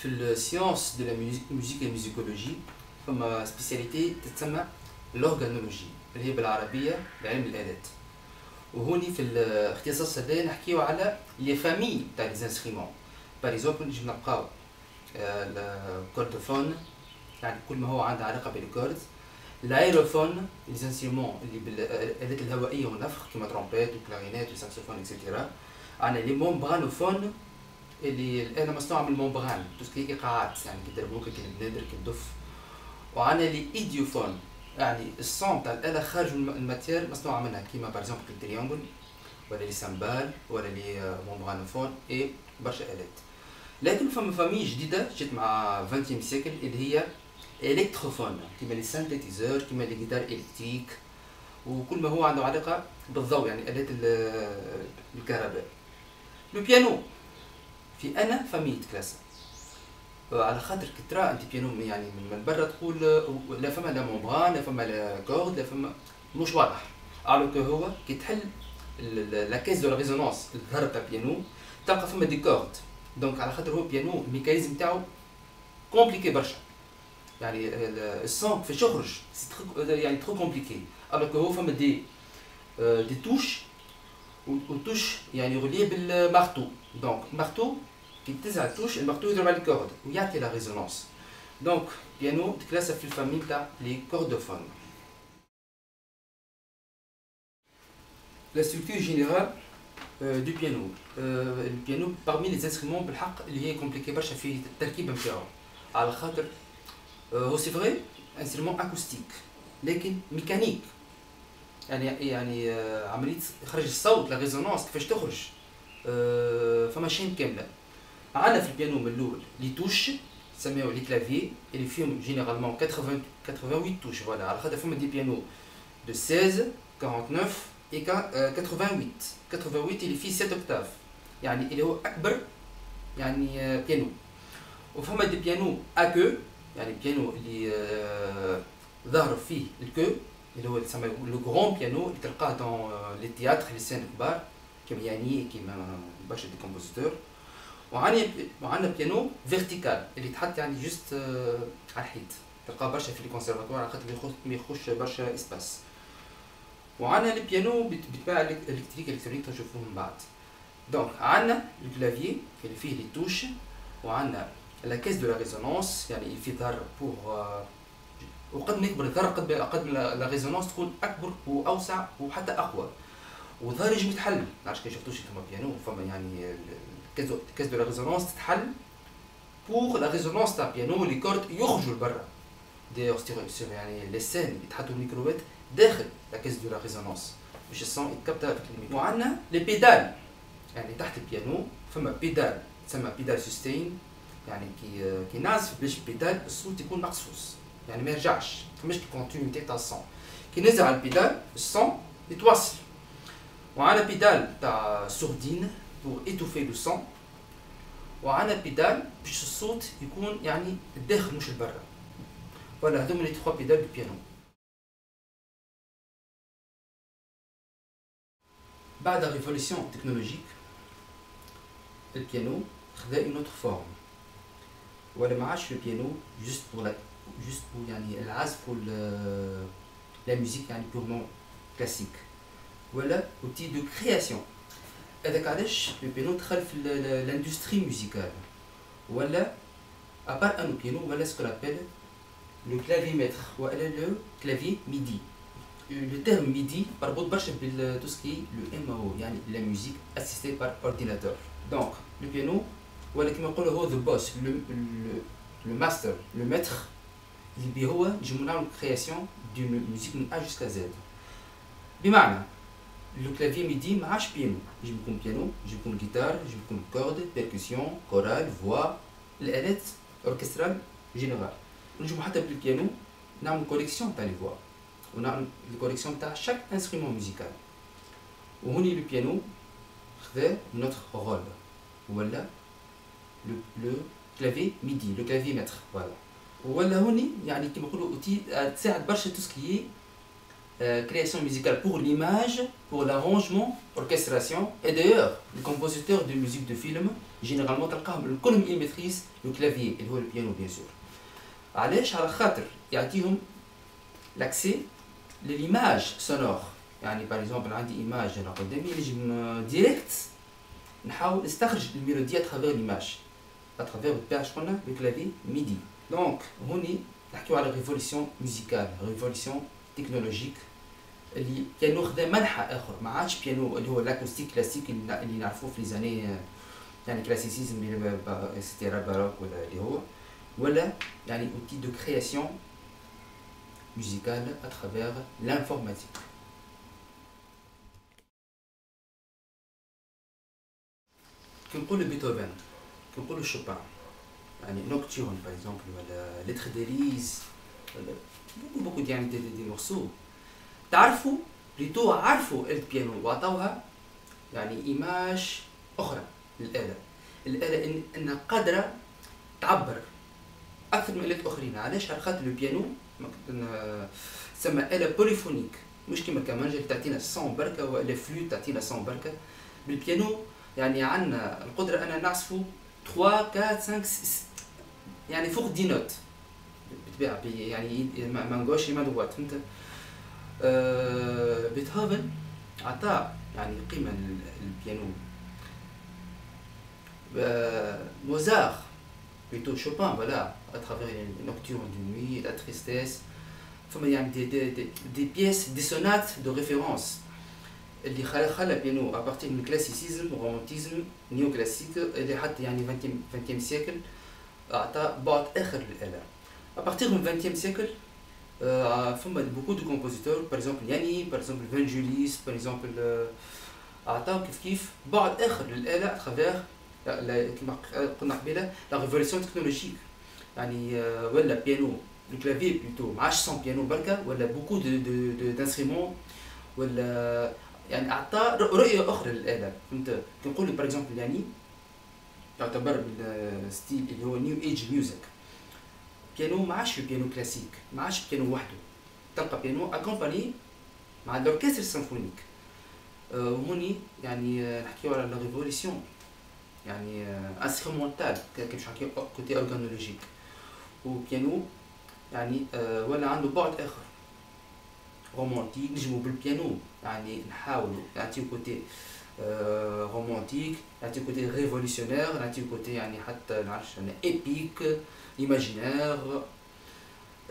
في السيونس دو لا ميوزيك الميوزيكولوجي فما سبيسياليتي تتسمى لورغانولوجي اللي هي بالعربيه علم الالات. وهوني في الاختصاص هذا نحكيو على لي فامي تاع لي انسترومون. باغ اكزومبل نجم نلقاو الكوردوفون، يعني كل ما هو عنده علاقه بالكورد. الايروفون لي انسترومون اللي بالالات الهوائيه والنفخ كيما ترومبيت وكلارينيت وساكسوفون اكسيتيرا. عندنا لي مومبرانوفون اللي الاله مصنوعه من المومبران، توسكي ايقاعات يعني كيدربوك كالبنادر كالدف. وعندنا لي ايديوفون يعني الصون تاع الاله خارج الماتير مصنوعه منها كيما باغ اكزومبل التريانجل ولا لي سامبال ولا لي مومبرانوفون اي برشا الات. لكن فما فامي جديده جات مع 20 سيكل اللي هي الكتروفون كيما لي سانتيزور كيما لي جيتار الكتريك وكل ما هو عنده علاقه بالضوء يعني الات الكهرباء. لو بيانو في انا فامي كلاس على خاطر كترا انت بيانو يعني من برا تقول لا فما لا مومبران لا فما لا كورد لا فما مش واضح. الوغ كو هو كي تحل لا كيس دو لا ريزونانس الظهر تاع بيانو تلقى فما دي كورد. دونك على خاطر هو بيانو الميكانيزم تاعو كومبليكي برشا، يعني الصون كيفاش يخرج يعني ترو كومبليكي. الوغ كو هو فما دي توش وتوش يعني رولي بالمارتو. دونك مارتو كي تزع التوش المارتو يضرب على الكورد ويعطي لا ريزونانس. دونك بيانو تكلاسا في الفامي تاع لي كوردوفون. لا ستركتور جينيرال دو بيانو. البيانو parmi les instruments بالحق اللي هي كومبليكي برشا في التركيبه نتاعو، على خاطر هو سي فري انسترومون اكوستيك لكن ميكانيك، يعني عمليه اخراج الصوت لا ريزونانس كيفاش تخرج فما شين كامله. عندنا في البيانو من الاول لي توش نسميو لي كلافي اللي فيهم جينيرالمون 88 توش. فوالا على خاطر فما دي بيانو دو 16 49 اي 88 اللي فيه 7 اوكتاف يعني اللي هو اكبر يعني بيانو. وفما دي بيانو اكو يعني بيانو اللي ظهر فيه الكو اللي هو يسمى لو غران بيانو اللي تلقاه دون لي تياتر لي سين كبار كيما يعني كيما برشا دي كومبوزيتور. وعندنا بيانو فيرتيكال اللي تحط يعني جوست على الحيط، تلقاه برشا في لي كونسيرفاتوار على خاطر ما يخش برشا اسباس. وعندنا البيانو بتباع الكتريك الكترونيك تشوفوه من بعد. دونك عندنا الكلافيي اللي فيه لي توش، وعندنا لا كيس دو لا ريزونانس يعني في ظهر بوغ وقد ما يكبر الظهر قد لا ريزونانس تكون اكبر واوسع وحتى اقوى. وظهر يجم يتحل، نعرفش كي شفتوش فما بيانو فما يعني كيس دو لا ريزونانس تتحل بوغ لا ريزونانس تاع بيانو لي كورد يخرجوا لبرا. دايوغ يعني لي سين يتحطوا الميكروات داخل لا كيس دو لا ريزونانس باش الصون يتكبتا في الميكرو. وعندنا لي بيدال يعني تحت البيانو فما بيدال تسمى بيدال سوستين يعني كي نعزف باش بيدال الصوت يكون مقصوص يعني ما يرجعش فماش الكونتينيتي تاع الصون. كي نزع البيدال الصون يتوصل. وعندنا بيدال تاع سوردين بور ايتوفي لو صون. وعندنا بيدال باش الصوت يكون يعني الداخل مش البرا. فوالا هذوما لي 3 بيدال دو بيانو. بعد ريفوليسيون تكنولوجيك البيانو خذا اون اوتر فورم، ولا ما عادش البيانو جوست بور يعني العزف لا ميوزيك يعني بورمون كلاسيك ولا اوتي دو كرياسيون. هذاك علاش البيانو دخل في لاندستري ميوزيكال ولا ابار ان بيانو ولا سكو لابيل لو كلافي ميتر ولا لو كلافي ميدي. Le terme MIDI مربوط برشا بال tout ce qui est le MAO يعني la musique assistée par ordinateur. Donc le piano ولا كيما نقولوا هو the boss le master le maître اللي بيه هو نجمو نعملو création d'une musique من A jusqu'à Z. بمعنى لو كلافي ميدي ما عادش بيانو، يجب يكون بيانو يجب يكون جيتار يجب يكون كورد بيركسيون كورال فوا الآلات اوركسترال جينيرال. نجمو حتى بالبيانو نعملو كوليكسيون تاع لي فوا ونعمل الكوليكسيون تاع شاك انسترومون ميوزيكال. وهوني لو بيانو خذا نوتر رول ولا لو كلافي ميدي لو كلافي متر. فوالا ولا هوني يعني كيما نقولوا اوتي تساعد برشا تو سكي création musicale pour l'image, pour l'arrangement, orchestration. Et d'ailleurs, les compositeurs de musique de film, généralement, ils maîtrisent le clavier et le piano, bien sûr. علاش على خاطر يعطيهم l'accès للimage sonore. يعني par exemple عندي image هنا قدامي نجم direct نحاول نستخرج الميلوديا à travers l'image, à travers قلنا le clavier MIDI. Donc هوني نحكيو على révolution musicale, révolution technologique اللي بيانو خدا منحى اخر. ما عادش بيانو اللي هو لاكوستيك كلاسيك اللي نعرفوه في لي يعني كلاسيسيزم اكسترا باروك ولا اللي هو ولا يعني outil de création musicale à travers l'informatique. كي نقولوا بيتهوفن كي نقولوا شوبان يعني نوكتورن باغ اكزومبل ولا لتر ديليز ولا بوكو يعني دي مورسو تعرفوا بليتو عرفوا البيانو وعطاوها يعني ايماج اخرى للآلة. الآلة انها قادرة تعبر اكثر من آلات اخرين. علاش؟ على خاطر البيانو تسمى آلة بوليفونيك مش كيما الكمانجة اللي تعطينا صون بركة ولا فلوت تعطينا صون بركة. بالبيانو يعني عندنا القدرة أن نعزفوا 3 4 5 6 يعني فوق 10 نوت بالطبيعة يعني ما نقولش ما دوات فهمت. بيتهوفن عطى يعني قيمة للبيانو. موزار plutôt Chopin voilà à travers les nocturnes de nuit, la tristesse. فما يعني des pièces, des sonates de référence اللي خلى البيانو à partir du classicisme, romantisme, néoclassique اللي حتى يعني 20e siècle أعطى بعد آخر للآلة. À partir du 20e siècle فما beaucoup de compositeurs par exemple Yanni, par exemple Vangelis, par exemple أعطاو كيف بعد آخر للآلة à travers كما قلنا قبيلة la révolution technologique. يعني ولا بيانو الكلافي بلوتو ما عادش سون بيانو بركة ولا beaucoup d'instruments ولا يعني اعطى رؤيه اخرى للاله. فهمت كي نقول باغ اكزومبل يعني تعتبر بالستيل اللي هو نيو ايج ميوزك. بيانو ما عادش بيانو كلاسيك ما عادش بيانو وحده تلقى بيانو اكومباني مع الاوركستر السيمفونيك. وهوني يعني نحكيو على لا ريفوليسيون يعني انسترومونتال كيف باش نحكيو كوتي اورغانولوجيك. وبيانو يعني ولا عنده بعد اخر رومانتيك. نجمو بالبيانو يعني نحاولوا نعطيو كوتي رومانتيك نعطيو كوتي ريفوليسيونير نعطيو كوتي يعني حتى نعرفش انا ايبيك ايماجينير.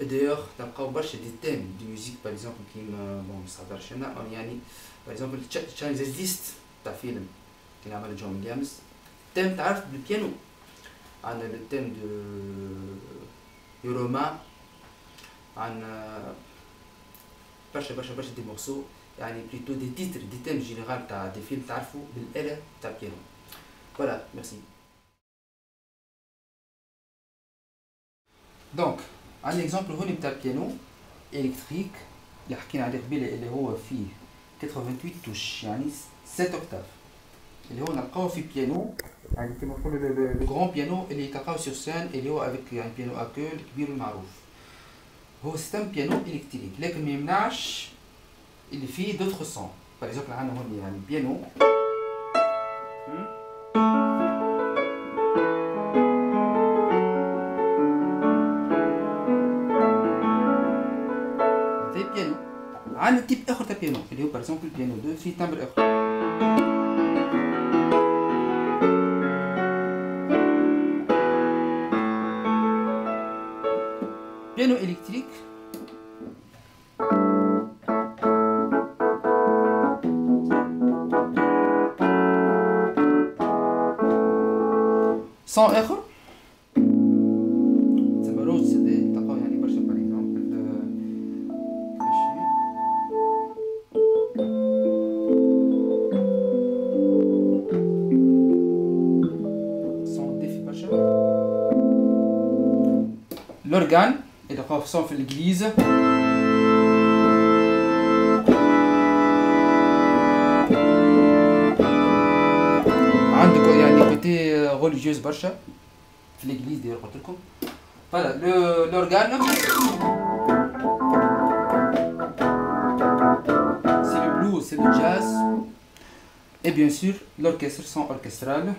دايوغ تلقاو برشا دي تيم دي ميوزيك باغ اكزومبل كيما بون مستحضرش انا يعني باغ اكزومبل تشاينيز ليست تاع فيلم اللي عمل جون ويليامز تيم تعرف بالبيانو. عندنا التيم دو روما عندنا برشا دي مورسو يعني بليتو دي تيتر دي تيم جينيرال تاع دي فيلم تعرفوا بالآلة تاع بيانو. فوالا ميرسي. دونك عندي اكزومبل هوني تاع بيانو الكتريك اللي حكينا عليه قبيله اللي هو فيه 88 توش يعني 7 اوكتاف اللي هو نلقاوه في بيانو يعني كيما نقولوا لو غران بيانو اللي تلقاوه سور سان اللي هو افيك يعني بيانو اكول الكبير المعروف. هو سيستم بيانو الكتريك لكن ما يمنعش اللي فيه دوتر سون. باغ اكزومبل عندنا هون يعني بيانو هذا بيانو. عندنا تيب اخر تاع بيانو اللي هو باغ اكزومبل بيانو 2 فيه تمبر اخر. بيانو الكتريك صون اخر تسمى روج سي دي تلقاو يعني برشا باغ اكزومبل صون دي في برشا لورغان تلقاو صون في الإجليز. عندكم يعني كوتي ريليجيوز برشا في الإجليز ديال قلت لكم. فوالا لورغان et bien sûr l'orchestre, son orchestral.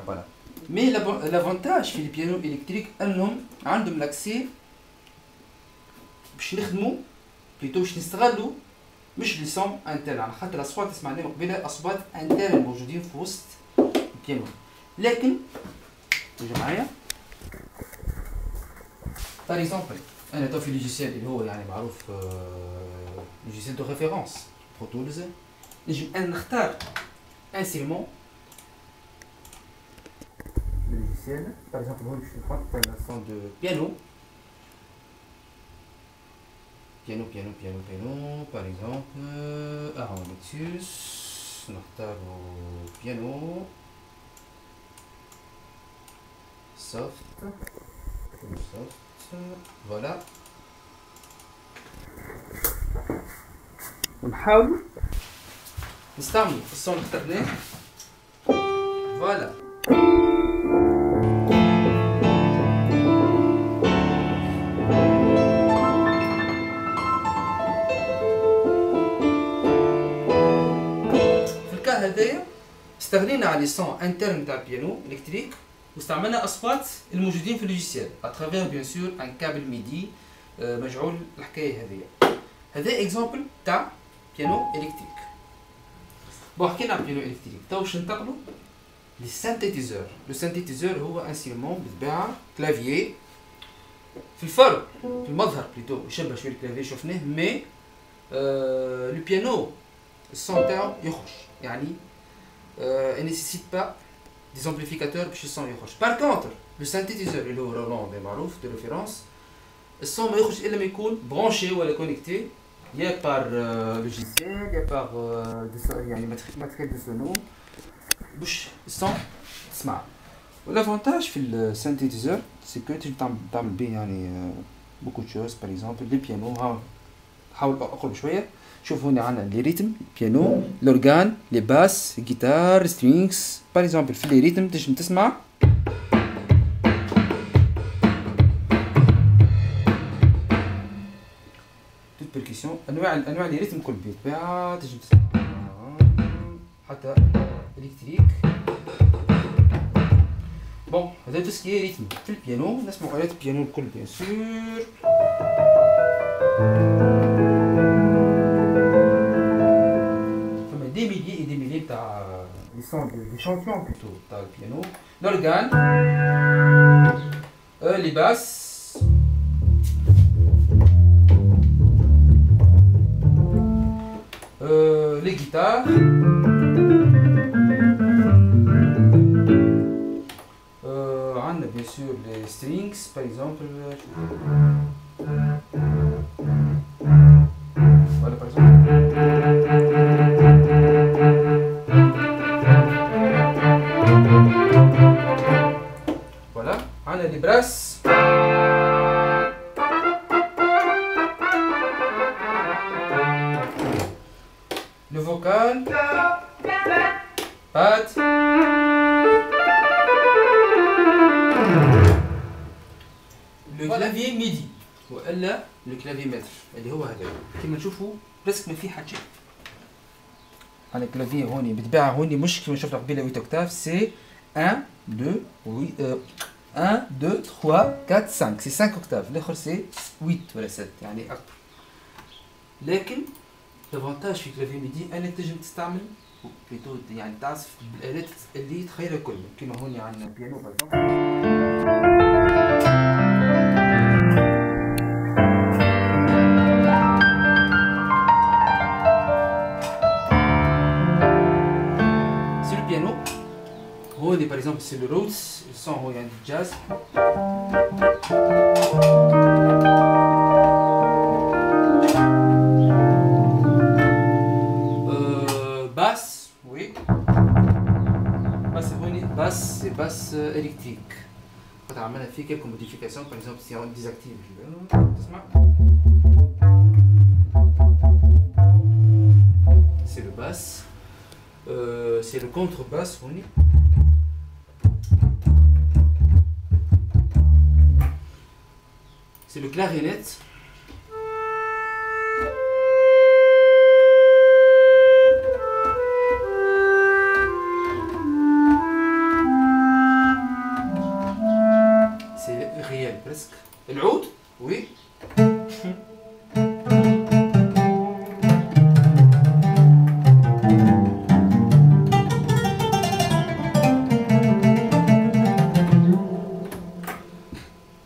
Voilà. Mais l'avantage في البيانو électrique انهم عندهم l'accès باش نخدموا بليتو باش نستغلوا مش لي سون انترن، على خاطر الاصوات اللي سمعناهم قبيله اصوات انترن موجودين في وسط البيانو. لكن تجي معايا باغ اكزومبل انا تو في لوجيسيال اللي هو يعني معروف لوجيسيال دو ريفيرونس برو تولز، نجم انا نختار انسيرمون logiciel. Par exemple, moi je prends pour l'instant de piano. Piano, par exemple, Aaron Lexus, نختار piano, soft, voilà. ونحاول نستعمل الصوت اللي اخترناه. فوالا. هذايا استغنينا على لي سون انترن تاع البيانو الكتريك واستعملنا اصوات الموجودين في اللوجيسيال اترافير بيان سور ان كابل ميدي مجعول الحكايه هذيا. هذا اكزامبل تاع بيانو الكتريك. بون حكينا على بيانو الكتريك، تو باش ننتقلوا للسينثيزور. لو سينثيزور هو انسيرمون بالطبيعه كلافيي في الفرق في المظهر بليتو يشبه شويه الكلافيي شفناه، مي لو بيانو الصون تاعو يخرج يعني il nécessite pas des amplificateurs باش الصون يخرج. par contre le synthétiseur اللي هو رولاند معروف دو ريفيرونس الصون ما يخرج الا ما يكون برانشي ولا كونيكتي يا بار لوجيسيال يا بار يعني ماتريال دو سونو باش الصون تسمع. والافونتاج في السينثيزور سي كو تنجم تعمل بيه يعني بوكو دو شوز. باغ اكزومبل لي بيانو ها نحاول اقرب شويه. شوف هنا عندنا لي ريتم بيانو لورغان لي باس جيتار سترينجز. باغ اكزومبل في لي ريتم تنجم تسمع توت بيركسيون انواع لي ريتم كل بالطبيعه تنجم تسمع حتى الكتريك. بون هذا تو سكي ريتم في البيانو. نسمعوا آلات البيانو الكل بيان سور. Des milliers et des milliers des champions plutôt dans le piano, l'organe, les basses, les guitares, on a bien sûr les strings par exemple. Voilà par exemple. Les brasses, le vocal, pad, le clavier ميدي والا لو كلافي متر اللي هو هذا كيما تشوفوا برسك ما فيه حاجه. على الكلافي هوني بالطبيعه هوني مش كيما شفنا قبيله 8 اوكتاف سي 1 2 1 2 3 4 5 سي 5 اوكتاف. الاخر سي 8 ولا 7 يعني اكبر. لكن لافونتاج في كلافي ميدي انا تنجم تستعمل بليتو يعني تعزف بالالات اللي تخيلها الكل. كيما هوني عندنا بيانو سي لو بيانو هوني باغ اكزومبل سي لو روتس الصون هو يعني جاز. باس وي باس هوني باس سي باس الكتريك. قد عملنا فيه كيلكو موديفيكاسيون باغ اكزومبل سي اون ديزاكتيف تسمع سي لو باس. c'est le contrebasse. C'est le clarinette. C'est réel presque. Et l'oud, oui.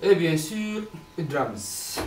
Et bien sûr, les drums.